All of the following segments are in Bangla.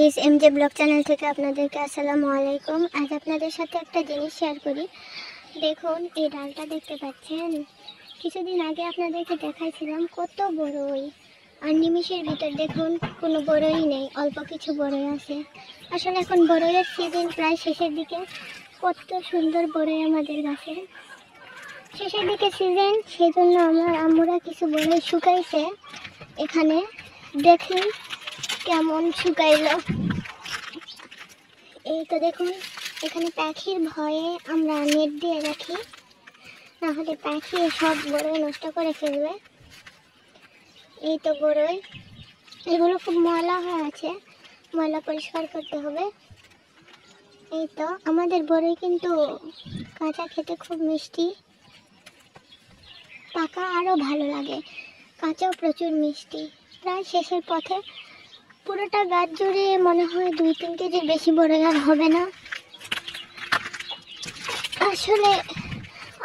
গাইস, এমজে ব্লগ চ্যানেল থেকে আপনাদেরকে আসসালামু আলাইকুম। আজ আপনাদের সাথে একটা জিনিস শেয়ার করি। দেখুন, এই ডালটা দেখতে পাচ্ছেন? কিছুদিন আগে আপনাদেরকে দেখাইছিলাম কত বড়ই, আর নিমিষের ভিতর দেখুন কোনো বড়ই নেই, অল্প কিছু বড়ই আছে। আসলে এখন বড়ইয়ের সিজন প্রায় শেষের দিকে। কত সুন্দর বড়ই আমাদের গাছে, শেষের দিকে সিজন, সেই জন্য আমার আম্মুরা কিছু বড়ই শুকাইছে। এখানে দেখুন কেমন শুকাইলো। এই তো দেখুন, এখানে পাখির ভয়ে আমরা নেট দিয়ে রাখি, না হলে পাখি সব বড়ই নষ্ট করে ফেলবে। এই তো বড়ই, এগুলো খুব ময়লা হয়ে আছে, ময়লা পরিষ্কার করতে হবে। এই তো আমাদের বড়ই কিন্তু কাঁচা খেতে খুব মিষ্টি, পাকা আরও ভালো লাগে, কাঁচাও প্রচুর মিষ্টি। প্রায় শেষের পথে, পুরোটা গাছ জুড়ে মনে হয় 2-3 কেজির বেশি বড়ই আর হবে না। আসলে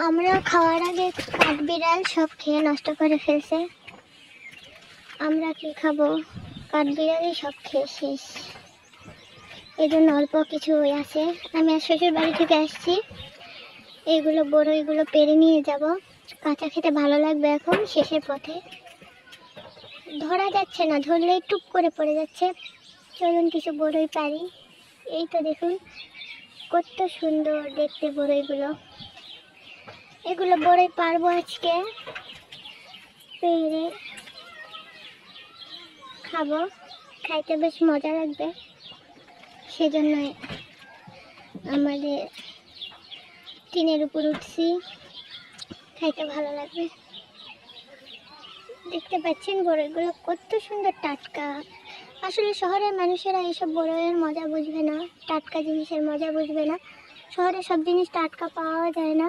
আমরা খাওয়ার আগে কাঠবিড়াল সব খেয়ে নষ্ট করে ফেলছে। আমরা কি খাবো, কাঠবিড়ালই সব খেয়ে শেষ। এই জন্য অল্প কিছু আছে। আমি আর শ্বশুর বাড়ি থেকে আসছি, এইগুলো বড়ইগুলো পেরে নিয়ে যাব। কাঁচা খেতে ভালো লাগবে। এখন শেষের পথে ধরা যাচ্ছে না, ধরলেই টুপ করে পড়ে যাচ্ছে। চলুন কিছু বড়ই পারি। এই তো দেখুন কত সুন্দর দেখতে বড়ইগুলো। এগুলো বড়ই পারবো আজকে, পেরে খাবো, খাইতে বেশ মজা লাগবে। সেজন্যই আমাদের টিনের উপর উঠছি, খাইতে ভালো লাগবে। দেখতে পাচ্ছেন বড়ইগুলো কত সুন্দর টাটকা। আসলে শহরের মানুষেরা এইসব বড়ইয়ের মজা বুঝবে না, টাটকা জিনিসের মজা বুঝবে না। শহরে সব জিনিস টাটকা পাওয়া যায় না।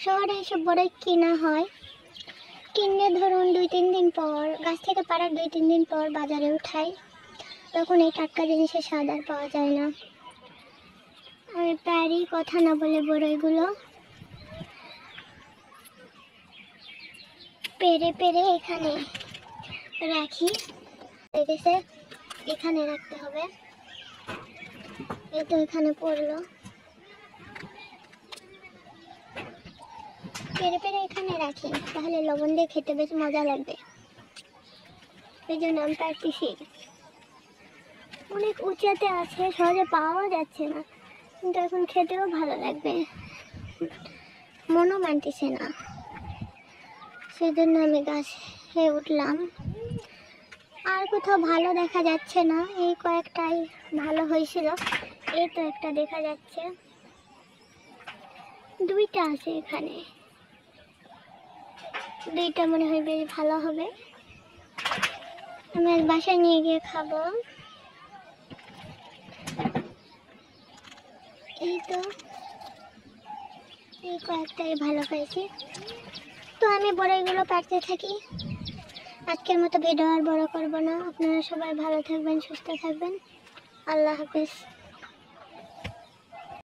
শহরে এইসব বড়ই কিনা হয়, কিনে ধরুন 2-3 দিন পর, গাছ থেকে পাড়ার 2-3 দিন পর বাজারে উঠাই, তখন এই টাটকা জিনিসের স্বাদ আর পাওয়া যায় না। আমি পারি কথা না বলে বড়ইগুলো পেরে পেরে এখানে রাখি। দেখেছে, এখানে রাখতে হবে। এই তো এখানে পড়লো, পেরে পেরে এখানে রাখি, তাহলে লবণ দিয়ে খেতে বেশ মজা লাগবে। এই জন্য আমি পারতেছি। অনেক উঁচাতে আছে, সহজে পাওয়া যাচ্ছে না, কিন্তু এখন খেতেও ভালো লাগবে, মনও মানতেছে না। সেজন্য আমি গাছে উঠলাম। আর কোথাও ভালো দেখা যাচ্ছে না, এই কয়েকটাই ভালো হয়েছিল। এই তো একটা দেখা যাচ্ছে, 2টা আছে এখানে, 2টা মনে হয় বেশ ভালো হবে। আমি আজ বাসায় নিয়ে গিয়ে খাবো। এই তো এই কয়েকটাই ভালো পাইছি, তো আমি বড়ইগুলো পারতে থাকি। আজকের মতো ভিডিও আর বড় করব না। আপনারা সবাই ভালো থাকবেন, সুস্থ থাকবেন। আল্লাহ হাফেজ।